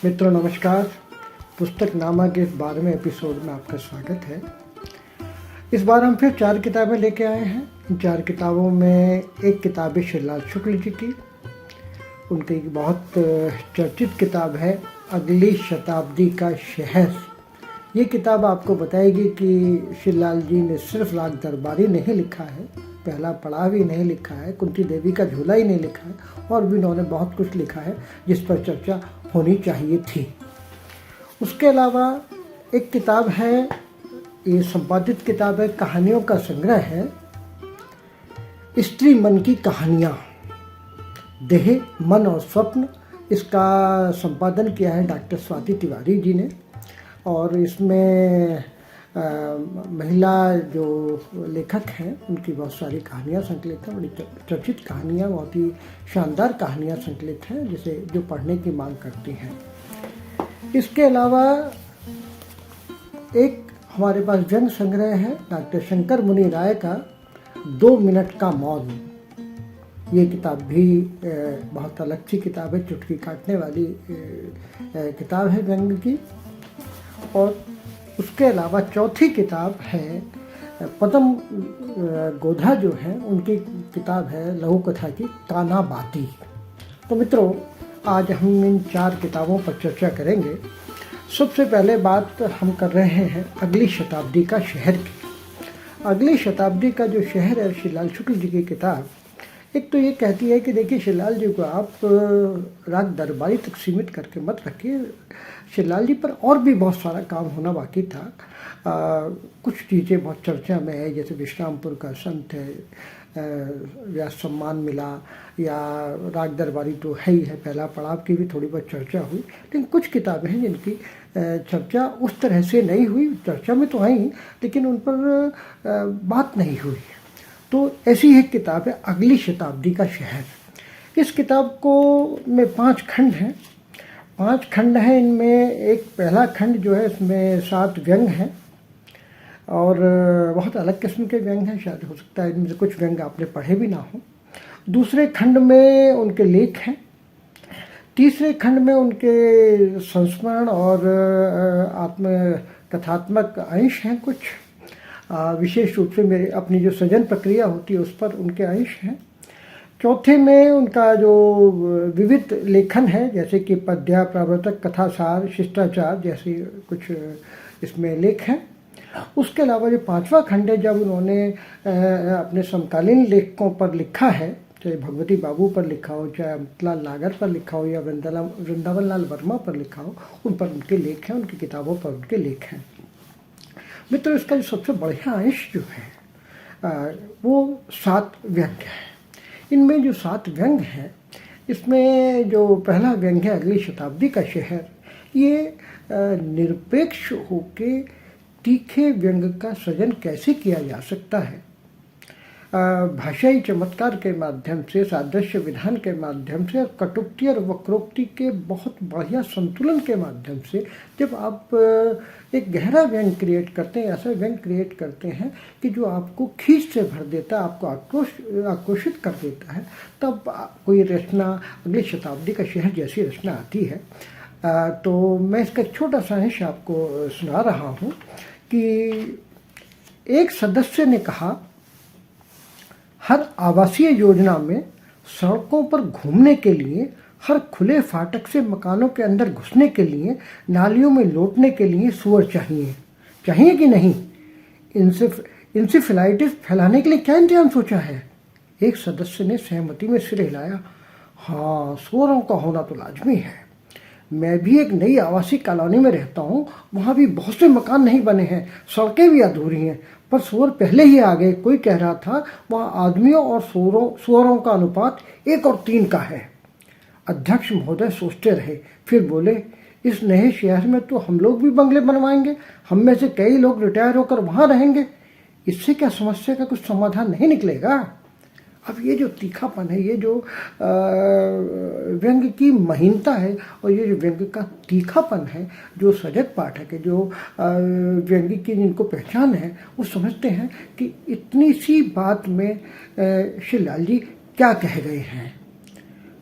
मित्रों नमस्कार। पुस्तक नामा के इस 12वें एपिसोड में आपका स्वागत है। इस बार हम फिर 4 किताबें लेके आए हैं। इन 4 किताबों में एक किताब है शिवलाल शुक्ल जी की। उनकी एक बहुत चर्चित किताब है अगली शताब्दी का शहर। ये किताब आपको बताएगी कि शिवलाल जी ने सिर्फ राग दरबारी नहीं लिखा है, पहला पड़ाव ही नहीं लिखा है, कुंती देवी का झूला ही नहीं लिखा है, और भी उन्होंने बहुत कुछ लिखा है जिस पर चर्चा होनी चाहिए थी। उसके अलावा एक किताब है, ये संपादित किताब है, कहानियों का संग्रह है, स्त्री मन की कहानियाँ, देह मन और स्वप्न। इसका संपादन किया है डॉक्टर स्वाति तिवारी जी ने, और इसमें महिला जो लेखक हैं उनकी बहुत सारी कहानियाँ संकलित हैं, बड़ी चर्चित कहानियाँ, बहुत ही शानदार कहानियाँ संकलित हैं जिसे जो पढ़ने की मांग करती हैं। इसके अलावा एक हमारे पास व्यंग संग्रह है डॉक्टर शंकर मुनि राय का 2 मिनट का मौन। ये किताब भी बहुत अलग सी किताब है, चुटकी काटने वाली किताब है व्यंग की। और उसके अलावा चौथी किताब है पदम गोधा जो है उनकी किताब है लघु कथा की काना बाती। तो मित्रों आज हम इन 4 किताबों पर चर्चा करेंगे। सबसे पहले बात हम कर रहे हैं अगली शताब्दी का शहर की। अगली शताब्दी का जो शहर है शिवलाल शुक्ल जी की किताब, एक तो ये कहती है कि देखिए शिवलाल जी को आप राग दरबारी तक सीमित करके मत रखिए। शिवलाल जी पर और भी बहुत सारा काम होना बाकी था। कुछ चीज़ें बहुत चर्चा में है, जैसे विश्रामपुर का संत है, व्यास सम्मान मिला, या राग दरबारी तो है ही है, पहला पड़ाव की भी थोड़ी बहुत चर्चा हुई। लेकिन कुछ किताबें हैं जिनकी चर्चा उस तरह से नहीं हुई, चर्चा में तो आई लेकिन उन पर बात नहीं हुई। तो ऐसी एक किताब है अगली शताब्दी का शहर। इस किताब को में 5 खंड हैं। 5 खंड हैं। इनमें एक पहला खंड जो है इसमें 7 व्यंग हैं, और बहुत अलग किस्म के व्यंग हैं। शायद हो सकता है इनमें से कुछ व्यंग आपने पढ़े भी ना हो। दूसरे खंड में उनके लेख हैं। तीसरे खंड में उनके संस्मरण और आत्मकथात्मक अंश हैं कुछ, विशेष रूप से मेरे अपनी जो सृजन प्रक्रिया होती है उस पर उनके अंश हैं। चौथे में उनका जो विविध लेखन है, जैसे कि पद्या, प्रवर्तक, कथासार, शिष्टाचार जैसे कुछ इसमें लेख हैं। उसके अलावा जो 5वां खंड है, जब उन्होंने अपने समकालीन लेखकों पर लिखा है, चाहे भगवती बाबू पर लिखा हो, चाहे अमृतलाल नागर पर लिखा हो, या वृंदावन लाल वर्मा पर लिखा हो, उन पर उनके लेख हैं, उनकी किताबों पर उनके लेख हैं। मित्रों इसका जो सबसे बढ़िया अंश जो है वो 7 व्यंग है। इनमें जो 7 व्यंग हैं, इसमें जो पहला व्यंग है अगली शताब्दी का शहर, ये निरपेक्ष होके तीखे व्यंग का सृजन कैसे किया जा सकता है। भाषाई चमत्कार के माध्यम से, सादृश्य विधान के माध्यम से, और कटुक्ति और वक्रोक्ति के बहुत बढ़िया संतुलन के माध्यम से जब आप एक गहरा व्यंग क्रिएट करते हैं, ऐसा व्यंग क्रिएट करते हैं कि जो आपको खींच से भर देता है, आपको आक्रोशित कर देता है, तब कोई रचना अगली शताब्दी का शहर जैसी रचना आती है। तो मैं इसका एक छोटा सा अंश आपको सुना रहा हूँ कि एक सदस्य ने कहा, हर आवासीय योजना में सड़कों पर घूमने के लिए, हर खुले फाटक से मकानों के अंदर घुसने के लिए, नालियों में लौटने के लिए सुअर चाहिए कि नहीं? इंसेफेलाइटिस फैलाने के लिए क्या इंतजाम सोचा है? एक सदस्य ने सहमति में सिर हिलाया, हाँ, सुअरों का होना तो लाजमी है। मैं भी एक नई आवासीय कॉलोनी में रहता हूँ, वहाँ भी बहुत से मकान नहीं बने हैं, सड़कें भी अधूरी हैं, पर सुअर पहले ही आ गए। कोई कह रहा था वहाँ आदमियों और सुअरों का अनुपात 1 और 3 का है। अध्यक्ष महोदय सोचते रहे, फिर बोले, इस नए शहर में तो हम लोग भी बंगले बनवाएंगे, हम में से कई लोग रिटायर होकर वहाँ रहेंगे, इससे क्या समस्या का कुछ समाधान नहीं निकलेगा? अब ये जो तीखापन है, ये जो व्यंग की महीनता है, और ये जो व्यंग का तीखापन है, जो सजग पाठक है, जो व्यंग की जिनको पहचान है, वो समझते हैं कि इतनी सी बात में शिवलाल जी क्या कह गए हैं।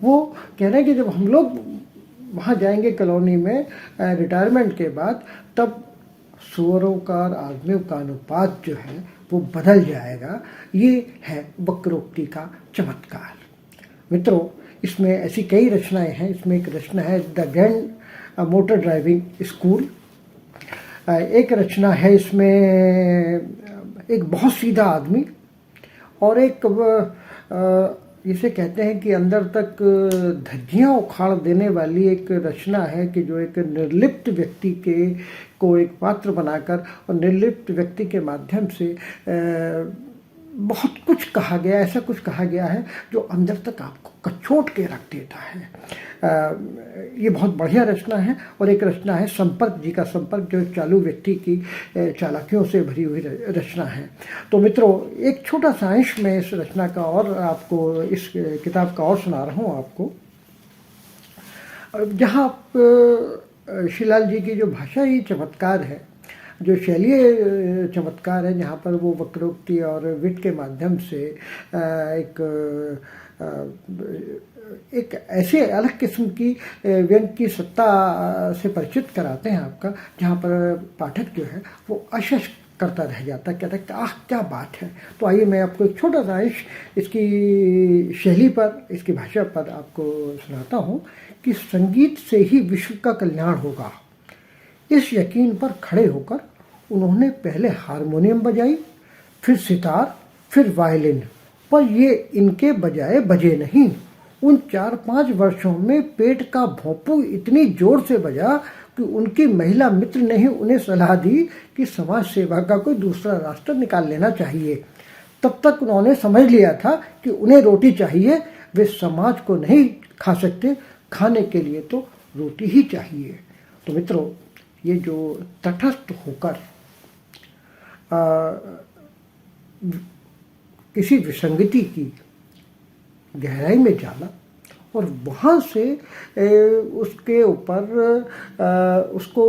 वो कह रहे हैं कि जब हम लोग वहाँ जाएंगे कॉलोनी में रिटायरमेंट के बाद, तब सुअरों का और आदमियों का अनुपात जो है वो बदल जाएगा। ये है वक्रोक्ति का चमत्कार। मित्रों, इसमें ऐसी कई रचनाएं हैं। इसमें एक रचना है the grand motor driving school. एक रचना है इसमें एक बहुत सीधा आदमी, और एक जिसे कहते हैं कि अंदर तक धज्जियां उखाड़ देने वाली एक रचना है कि जो एक निर्लिप्त व्यक्ति के को एक पात्र बनाकर और निर्लिप्त व्यक्ति के माध्यम से बहुत कुछ कहा गया, ऐसा कुछ कहा गया है जो अंदर तक आपको कचोट के रख देता है। ये बहुत बढ़िया रचना है। और एक रचना है संपर्क जी का संपर्क, जो एक चालू व्यक्ति की चालाकियों से भरी हुई रचना है। तो मित्रों, एक छोटा सा अंश मैं इस रचना का और आपको, इस किताब का और सुना रहा हूँ आपको, जहाँ शिलाल जी की जो भाषा ही चमत्कार है, जो शैलीय चमत्कार है, जहाँ पर वो वक्रोक्ति और विट के माध्यम से एक ऐसे अलग किस्म की व्यंग की सत्ता से परिचित कराते हैं आपका, जहाँ पर पाठक जो है वो अशश करता रह जाता है, कहता है कि आह क्या बात है। तो आइए मैं आपको एक छोटा सा अंश इसकी शैली पर, इसकी भाषा पर आपको सुनाता हूँ कि संगीत से ही विश्व का कल्याण होगा। इस यकीन पर खड़े होकर उन्होंने पहले हारमोनियम बजाई, फिर सितार, फिर वायलिन, पर ये इनके बजाय बजे नहीं। उन 4-5 वर्षों में पेट का भोंपू इतनी जोर से बजा कि उनकी महिला मित्र ने ही उन्हें सलाह दी कि समाज सेवा का कोई दूसरा रास्ता निकाल लेना चाहिए। तब तक उन्होंने समझ लिया था कि उन्हें रोटी चाहिए, वे समाज को नहीं खा सकते, खाने के लिए तो रोटी ही चाहिए। तो मित्रों, ये जो तटस्थ होकर किसी विसंगति की गहराई में जाला और वहाँ से उसके ऊपर उसको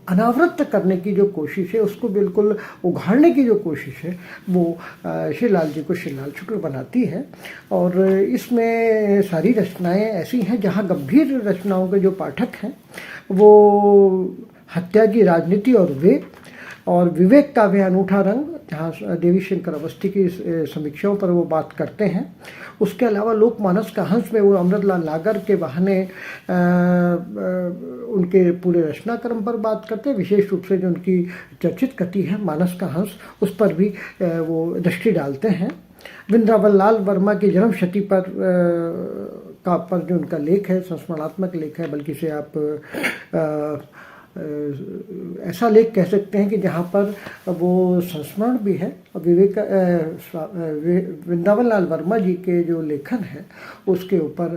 अनावृत करने की जो कोशिश है, उसको बिल्कुल उघाड़ने की जो कोशिश है, वो श्रीलाल जी को श्रीलाल शुक्ल बनाती है। और इसमें सारी रचनाएं ऐसी हैं जहाँ गंभीर रचनाओं के जो पाठक हैं वो हत्या की राजनीति और विवेक का वह अनूठा रंग, जहाँ देवी शंकर अवस्थी की समीक्षाओं पर वो बात करते हैं। उसके अलावा लोकमानस का हंस में वो अमृतलाल नागर के बहाने उनके पूरे रचनाक्रम पर बात करते हैं। विशेष रूप से जो उनकी चर्चित कृति है मानस का हंस, उस पर भी वो दृष्टि डालते हैं। वृंदावन लाल वर्मा की जन्म शती पर जो उनका लेख है, संस्मरणात्मक लेख है, बल्कि से आप ऐसा लेख कह सकते हैं कि जहाँ पर वो संस्मरण भी है। और वृंदावन लाल वर्मा जी के जो लेखन है उसके ऊपर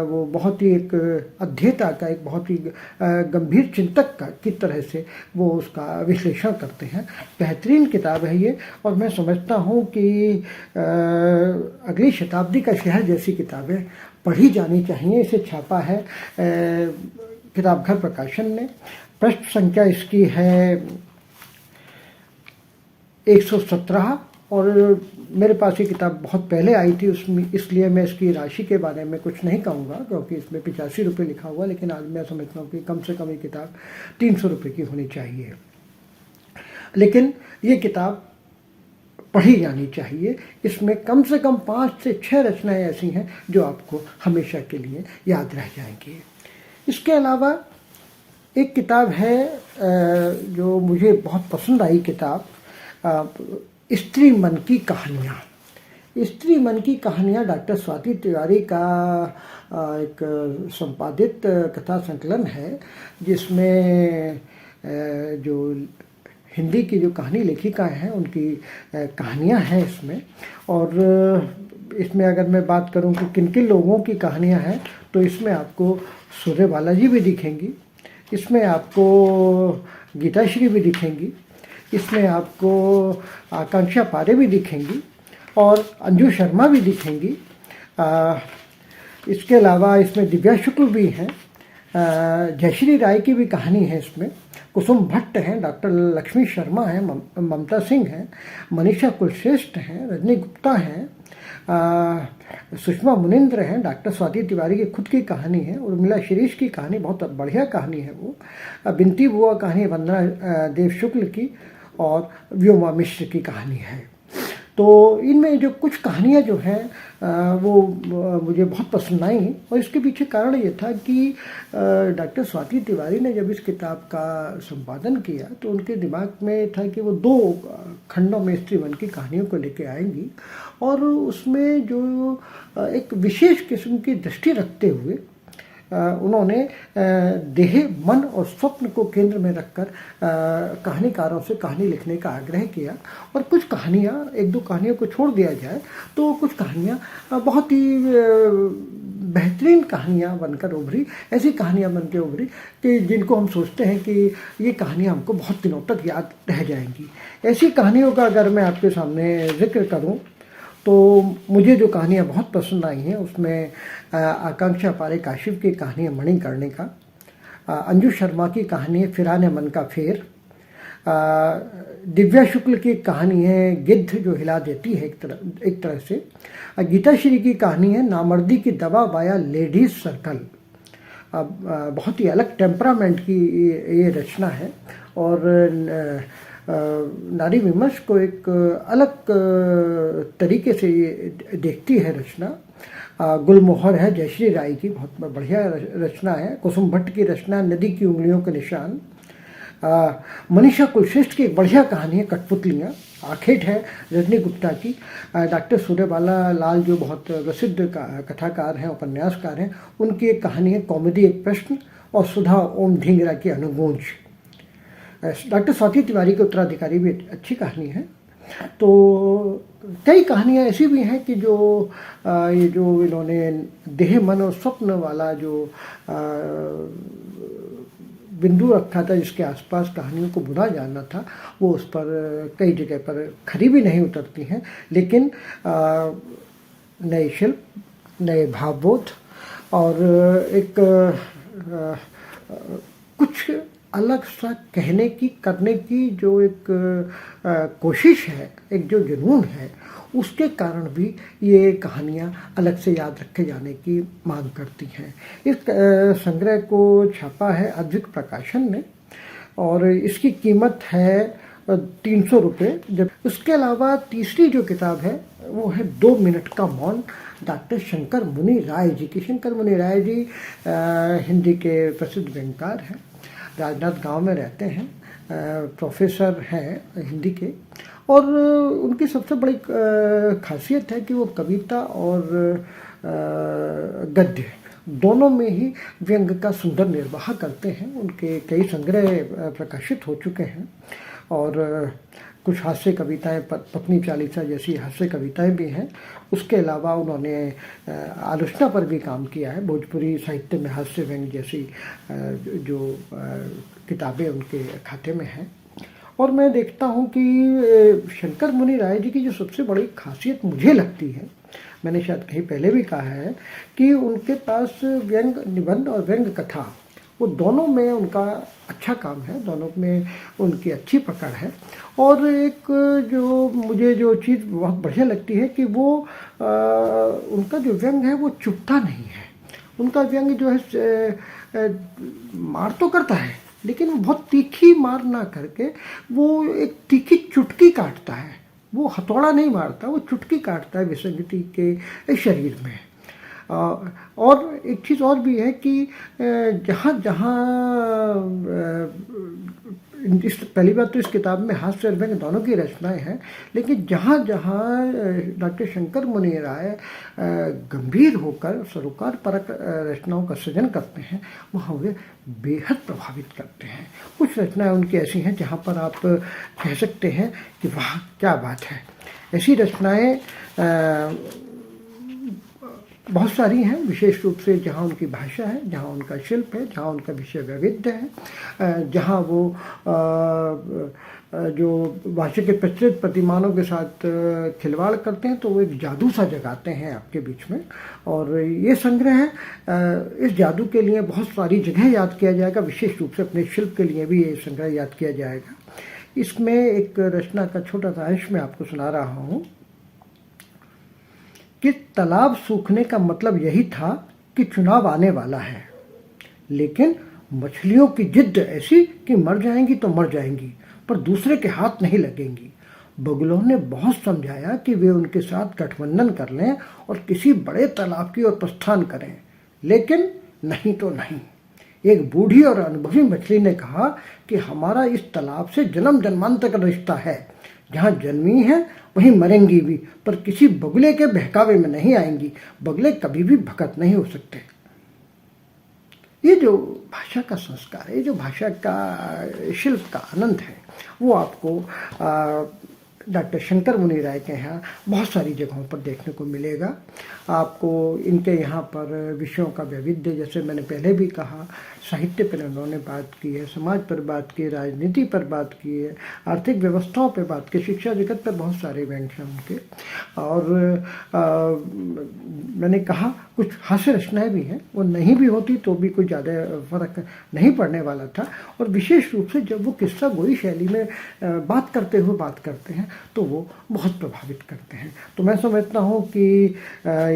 वो बहुत ही एक अध्येता का, एक बहुत ही गंभीर चिंतक का की तरह से वो उसका विश्लेषण करते हैं। बेहतरीन किताब है ये, और मैं समझता हूँ कि अगली शताब्दी का शहर जैसी किताबें पढ़ी जानी चाहिए। इसे छापा है किताब घर प्रकाशन ने। पृष्ठ संख्या इसकी है 117, और मेरे पास ये किताब बहुत पहले आई थी, उसमें इसलिए मैं इसकी राशि के बारे में कुछ नहीं कहूँगा, क्योंकि इसमें 85 रुपये लिखा हुआ। लेकिन आज मैं समझता हूँ कि कम से कम ये किताब 300 रुपये की होनी चाहिए। लेकिन ये किताब पढ़ी जानी चाहिए। इसमें कम से कम 5 से 6 रचनाएं ऐसी हैं जो आपको हमेशा के लिए याद रह जाएंगी। इसके अलावा एक किताब है जो मुझे बहुत पसंद आई किताब, स्त्री मन की कहानियाँ। स्त्री मन की कहानियाँ डॉक्टर स्वाति तिवारी का एक संपादित कथा संकलन है, जिसमें जो हिंदी की जो कहानी लेखिकाएँ हैं उनकी कहानियाँ हैं इसमें। और इसमें अगर मैं बात करूं कि किन किन लोगों की कहानियाँ हैं, तो इसमें आपको सूर्य बालाजी भी दिखेंगी, इसमें आपको गीताश्री भी दिखेंगी, इसमें आपको आकांक्षा पारे भी दिखेंगी, और अंजू शर्मा भी दिखेंगी। इसके अलावा इसमें दिव्या शुक्ल भी हैं, जयश्री राय की भी कहानी है इसमें, कुसुम भट्ट हैं, डॉक्टर लक्ष्मी शर्मा हैं, ममता सिंह हैं, मनीषा कुलश्रेष्ठ हैं, रजनी गुप्ता हैं, सुषमा मुनिंद्र हैं, डॉक्टर स्वाति तिवारी की खुद की कहानी है, उर्मिला शिरीष की कहानी बहुत बढ़िया कहानी है वो, बिनती बुआ कहानी वंदना देव शुक्ल की, और व्योमा मिश्र की कहानी है। तो इनमें जो कुछ कहानियाँ जो हैं वो मुझे बहुत पसंद आई, और इसके पीछे कारण ये था कि डॉक्टर स्वाति तिवारी ने जब इस किताब का संपादन किया तो उनके दिमाग में था कि वो 2 खंडों में स्त्री मन की कहानियों को लेके आएंगी, और उसमें जो एक विशेष किस्म की दृष्टि रखते हुए उन्होंने देह, मन और स्वप्न को केंद्र में रखकर कहानीकारों से कहानी लिखने का आग्रह किया। और कुछ कहानियाँ, 1-2 कहानियों को छोड़ दिया जाए तो कुछ कहानियाँ बहुत ही बेहतरीन कहानियाँ बनकर उभरी, ऐसी कहानियाँ बन के उभरी कि जिनको हम सोचते हैं कि ये कहानियाँ हमको बहुत दिनों तक याद रह जाएंगी। ऐसी कहानियों का अगर मैं आपके सामने जिक्र करूँ तो मुझे जो कहानियाँ बहुत पसंद आई हैं उसमें आकांक्षा पारे काशिफ की कहानी है मणिकर्णिका, अंजू शर्मा की कहानी है फिराने मन का फेर, दिव्या शुक्ल की कहानी है गिद्ध जो हिला देती है एक तरह से, गीता श्री की कहानी है नामर्दी की दवा वाया लेडीज सर्कल। बहुत ही अलग टेम्परामेंट की ये रचना है, और नारी विमर्श को एक अलग तरीके से ये देखती है रचना। गुलमोहर है जयश्री राय की, बहुत बढ़िया रचना है। कुसुम भट्ट की रचना नदी की उंगलियों के निशान। मनीषा कुलश्रेष्ठ की एक बढ़िया कहानी है कठपुतलियाँ। आखेट है रजनी गुप्ता की। डॉक्टर सूर्यबाला लाल जो बहुत प्रसिद्ध कथाकार हैं, उपन्यासकार हैं, उनकी एक कहानी है कॉमेडी एक प्रश्न। और सुधा ओम ढींगरा की अनुगूंज। डॉक्टर स्वाति तिवारी के उत्तराधिकारी भी अच्छी कहानी है। तो कई कहानियाँ ऐसी भी हैं कि जो ये जो इन्होंने देह, मन और स्वप्न वाला जो बिंदु रखा था जिसके आसपास कहानियों को बुना जाना था, वो उस पर कई जगह पर खरी भी नहीं उतरती हैं। लेकिन नए शिल्प, नए भावबोध और एक कुछ अलग सा कहने की, करने की जो एक कोशिश है, एक जो जुनून है, उसके कारण भी ये कहानियाँ अलग से याद रखे जाने की मांग करती हैं। इस संग्रह को छापा है अद्विक प्रकाशन ने, और इसकी कीमत है 300 रुपये। जब उसके अलावा तीसरी जो किताब है वो है 2 मिनट का मौन, डॉक्टर शंकर मुनि राय जी की। शंकर मुनि राय जी हिंदी के प्रसिद्ध व्यंगकार हैं, राजनाथ गांव में रहते हैं, प्रोफेसर हैं हिंदी के। और उनकी सबसे बड़ी खासियत है कि वो कविता और गद्य दोनों में ही व्यंग का सुंदर निर्वाह करते हैं। उनके कई संग्रह प्रकाशित हो चुके हैं, और कुछ हास्य कविताएं, पत्नी चालीसा जैसी हास्य कविताएं भी हैं। उसके अलावा उन्होंने आलोचना पर भी काम किया है। भोजपुरी साहित्य में हास्य व्यंग जैसी जो किताबें उनके खाते में हैं। और मैं देखता हूँ कि शंकर मुनि राय जी की जो सबसे बड़ी खासियत मुझे लगती है, मैंने शायद कहीं पहले भी कहा है, कि उनके पास व्यंग निबंध और व्यंग कथा, वो दोनों में उनका अच्छा काम है, दोनों में उनकी अच्छी पकड़ है। और एक जो मुझे जो चीज़ बहुत बढ़िया लगती है कि वो उनका जो व्यंग है वो चुपता नहीं है। उनका व्यंग जो है मार तो करता है, लेकिन बहुत तीखी मार ना करके वो एक तीखी चुटकी काटता है। वो हथौड़ा नहीं मारता, वो चुटकी काटता है विसंगति के शरीर में। और एक चीज़ और भी है कि जहाँ जहाँ पहली बात तो इस किताब में हास्य और व्यंग दोनों की रचनाएं हैं, लेकिन जहाँ जहाँ डॉक्टर शंकर मुनि राय गंभीर होकर सरोकार परक रचनाओं का सृजन करते हैं, वहाँ वे बेहद प्रभावित करते हैं। कुछ रचनाएं उनकी ऐसी हैं जहाँ पर आप कह सकते हैं कि वाह क्या बात है। ऐसी रचनाएं बहुत सारी हैं, विशेष रूप से जहाँ उनकी भाषा है, जहाँ उनका शिल्प है, जहाँ उनका विषय वैविध्य है, जहाँ वो जो भाषा के प्रचलित प्रतिमानों के साथ खिलवाड़ करते हैं, तो वो एक जादू सा जगाते हैं आपके बीच में। और ये संग्रह है, इस जादू के लिए बहुत सारी जगह याद किया जाएगा, विशेष रूप से अपने शिल्प के लिए भी ये संग्रह याद किया जाएगा। इसमें एक रचना का छोटा सा अंश मैं आपको सुना रहा हूँ। कि तालाब सूखने का मतलब यही था कि चुनाव आने वाला है, लेकिन मछलियों की जिद ऐसी कि मर जाएंगी तो मर जाएंगी, पर दूसरे के हाथ नहीं लगेंगी। बगुलों ने बहुत समझाया कि वे उनके साथ गठबंधन कर लें और किसी बड़े तालाब की ओर प्रस्थान करें, लेकिन नहीं तो नहीं। एक बूढ़ी और अनुभवी मछली ने कहा कि हमारा इस तालाब से जन्म जन्मांतर का रिश्ता है, जहाँ जन्मी है वहीं मरेंगी भी, पर किसी बगुले के बहकावे में नहीं आएंगी। बगुले कभी भी भगत नहीं हो सकते। ये जो भाषा का संस्कार है, ये जो भाषा का शिल्प का आनंद है, वो आपको डॉक्टर शंकर मुनि राय के यहाँ बहुत सारी जगहों पर देखने को मिलेगा। आपको इनके यहाँ पर विषयों का वैविध्य, जैसे मैंने पहले भी कहा, साहित्य पर उन्होंने बात की है, समाज पर बात की है, राजनीति पर बात की है, आर्थिक व्यवस्थाओं पर बात की, शिक्षा जगत पर बहुत सारे व्यंग हैं उनके। और मैंने कहा कुछ हास्य रचनाएँ भी हैं, वो नहीं भी होती तो भी कोई ज़्यादा फर्क नहीं पड़ने वाला था। और विशेष रूप से जब वो किस्सा गोई शैली में बात करते हैं तो वो बहुत प्रभावित करते हैं। तो मैं समझता हूँ कि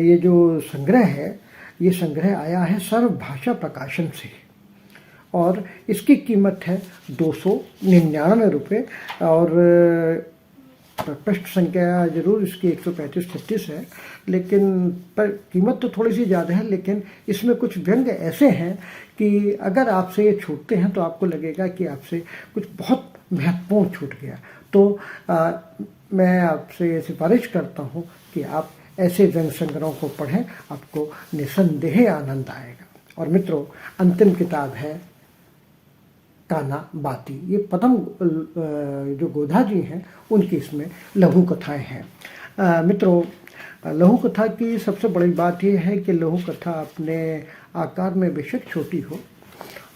ये जो संग्रह है, ये संग्रह आया है सर्वभाषा प्रकाशन से और इसकी कीमत है 299 रुपये। और पृष्ठ संख्या जरूर इसकी 135-36 है, लेकिन पर कीमत तो थोड़ी सी ज़्यादा है। लेकिन इसमें कुछ व्यंग ऐसे हैं कि अगर आपसे ये छूटते हैं तो आपको लगेगा कि आपसे कुछ बहुत महत्वपूर्ण छूट गया। तो मैं आपसे सिफारिश करता हूँ कि आप ऐसे व्यंग संग्रहों को पढ़ें, आपको निसंदेह आनंद आएगा। और मित्रों, अंतिम किताब है काना बाती। ये पदम जो गोधा जी हैं उनकी इसमें लघु कथाएँ हैं। मित्रों, लघु कथा की सबसे बड़ी बात ये है कि लघु कथा अपने आकार में बेशक छोटी हो,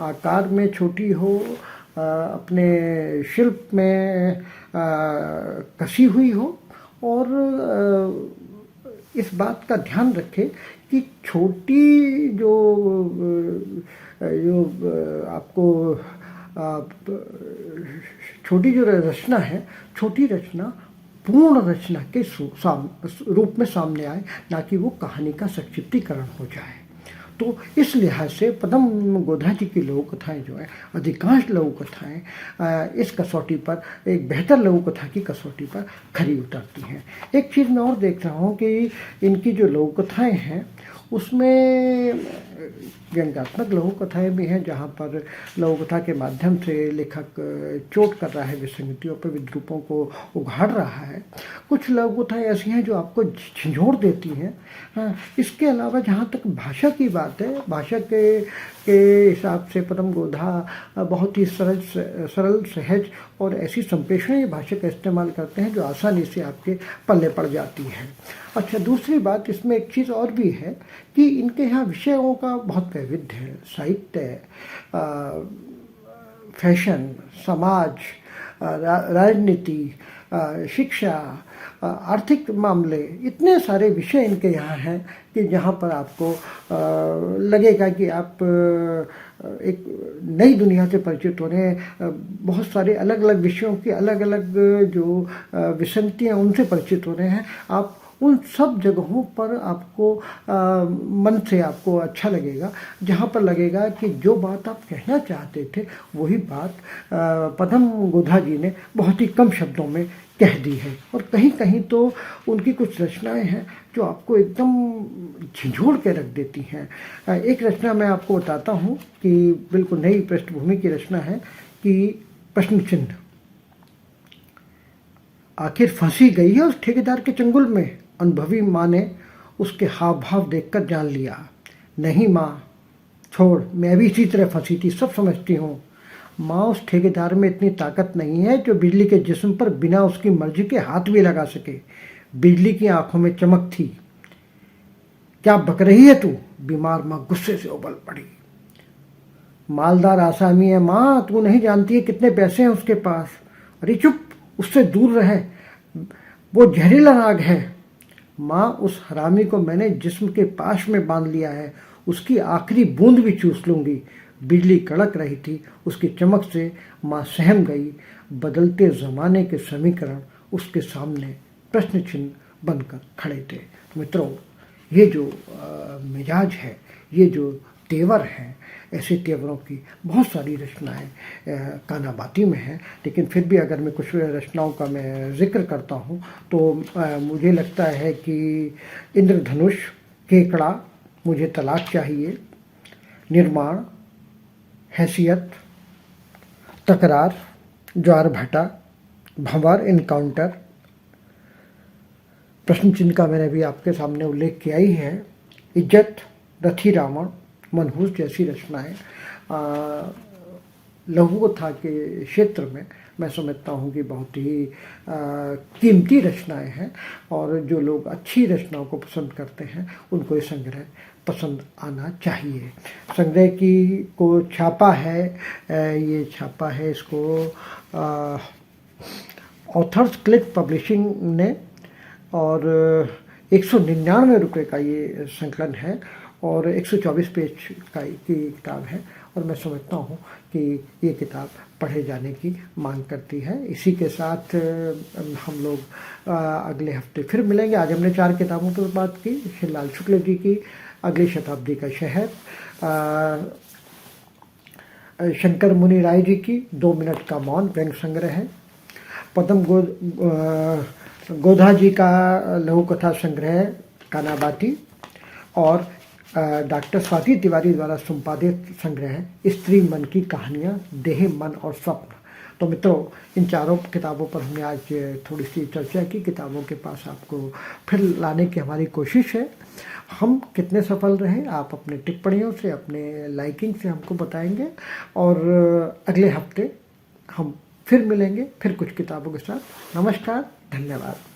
आकार में छोटी हो, अपने शिल्प में कसी हुई हो, और इस बात का ध्यान रखें कि छोटी जो आपको छोटी जो रचना है, छोटी रचना पूर्ण रचना के रूप में सामने आए, ना कि वो कहानी का संक्षिप्तीकरण हो जाए। तो इस लिहाज से पदम गोधा जी की लघु कथाएँ जो है, अधिकांश लघु कथाएँ इस कसौटी पर, एक बेहतर लघु कथा की कसौटी पर खरी उतरती हैं। एक चीज़ मैं और देख रहा हूँ कि इनकी जो लघु कथाएँ हैं उसमें व्यंग्यात्मक लघु कथाएँ भी हैं, जहाँ पर लघु कथा के माध्यम से लेखक चोट कर रहा है विसंगतियों पर, विद्रूपों को उघाड़ रहा है। कुछ लघु कथाएँ ऐसी हैं जो आपको झिझोड़ देती हैं। हाँ, इसके अलावा जहाँ तक भाषा की बात है, भाषा के हिसाब से पदम गोधा बहुत ही सरल सहज और ऐसी संप्रेषणीय भाषा का इस्तेमाल करते हैं जो आसानी से आपके पल्ले पड़ जाती है। अच्छा, दूसरी बात इसमें एक चीज़ और भी है कि इनके यहाँ विषयों का बहुत वैविध्य है। साहित्य, फैशन, समाज, राजनीति, शिक्षा, आर्थिक मामले, इतने सारे विषय इनके यहाँ हैं कि जहाँ पर आपको लगेगा कि आप एक नई दुनिया से परिचित हो रहे हैं। बहुत सारे अलग अलग विषयों की अलग अलग जो विसंगतियाँ उनसे परिचित हो रहे हैं। आप उन सब जगहों पर आपको मन से आपको अच्छा लगेगा, जहाँ पर लगेगा कि जो बात आप कहना चाहते थे वही बात पदम गोधा जी ने बहुत ही कम शब्दों में कह दी है। और कहीं कहीं तो उनकी कुछ रचनाएं हैं जो आपको एकदम झिझोड़ के रख देती हैं। एक रचना मैं आपको बताता हूँ कि बिल्कुल नई पृष्ठभूमि की रचना है कि प्रश्न चिन्ह। आखिर फंसी गई है उस ठेकेदार के चंगुल में, अनुभवी माँ ने उसके हाव भाव देखकर जान लिया। नहीं माँ, छोड़, मैं भी इसी तरह फंसी थी, सब समझती हूँ। माँ, उस ठेकेदार में इतनी ताकत नहीं है जो बिजली के जिस्म पर बिना उसकी मर्जी के हाथ भी लगा सके। बिजली की आंखों में चमक थी। क्या बक रही है तू? बीमार माँ गुस्से से उबल पड़ी। मालदार आसामी है माँ, तू नहीं जानती है कितने पैसे हैं उसके पास। अरे चुप, उससे दूर रहे, वो जहरीला नाग है। माँ, उस हरामी को मैंने जिस्म के पाश में बांध लिया है, उसकी आखिरी बूंद भी चूस लूंगी। बिजली कड़क रही थी, उसकी चमक से माँ सहम गई। बदलते ज़माने के समीकरण उसके सामने प्रश्न चिन्ह बनकर खड़े थे। मित्रों, ये जो मिजाज है, ये जो तेवर हैं, ऐसे तेवरों की बहुत सारी रचनाएं कानाबाती में हैं। लेकिन फिर भी अगर मैं कुछ रचनाओं का मैं जिक्र करता हूँ तो मुझे लगता है कि इंद्रधनुष, केकड़ा, मुझे तलाक चाहिए, निर्माण, हैसियत, तकरार, ज्वार भाटा, भंवर, इनकाउंटर, प्रश्न चिन्ह का मैंने भी आपके सामने उल्लेख किया ही है, इज्जत, रथी रावण, मनहूस जैसी रचनाएं लघु कथा के क्षेत्र में मैं समझता हूँ कि बहुत ही कीमती रचनाएं हैं। और जो लोग अच्छी रचनाओं को पसंद करते हैं उनको ये संग्रह पसंद आना चाहिए। संग्रह की को छापा है, ये छापा है इसको ऑथर्स क्लिक पब्लिशिंग ने, और 199 रुपये का ये संकलन है और 124 पेज की किताब है। और मैं समझता हूँ कि ये किताब पढ़े जाने की मांग करती है। इसी के साथ हम लोग अगले हफ्ते फिर मिलेंगे। आज हमने 4 किताबों पर बात की। शिवलाल शुक्ल जी की अगली शताब्दी का शहर, शंकर मुनि राय जी की 2 मिनट का मौन व्यंग संग्रह है, पद्म गोधा जी का लघु कथा संग्रह कानाबाती, और डॉक्टर स्वाति तिवारी द्वारा संपादित संग्रह है स्त्री मन की कहानियाँ, देह, मन और स्वप्न। तो मित्रों, इन चारों किताबों पर हमने आज थोड़ी सी चर्चा की। किताबों के पास आपको फिर लाने की हमारी कोशिश है। हम कितने सफल रहे आप अपने टिप्पणियों से, अपने लाइकिंग से हमको बताएंगे। और अगले हफ्ते हम फिर मिलेंगे, फिर कुछ किताबों के साथ। नमस्कार, धन्यवाद।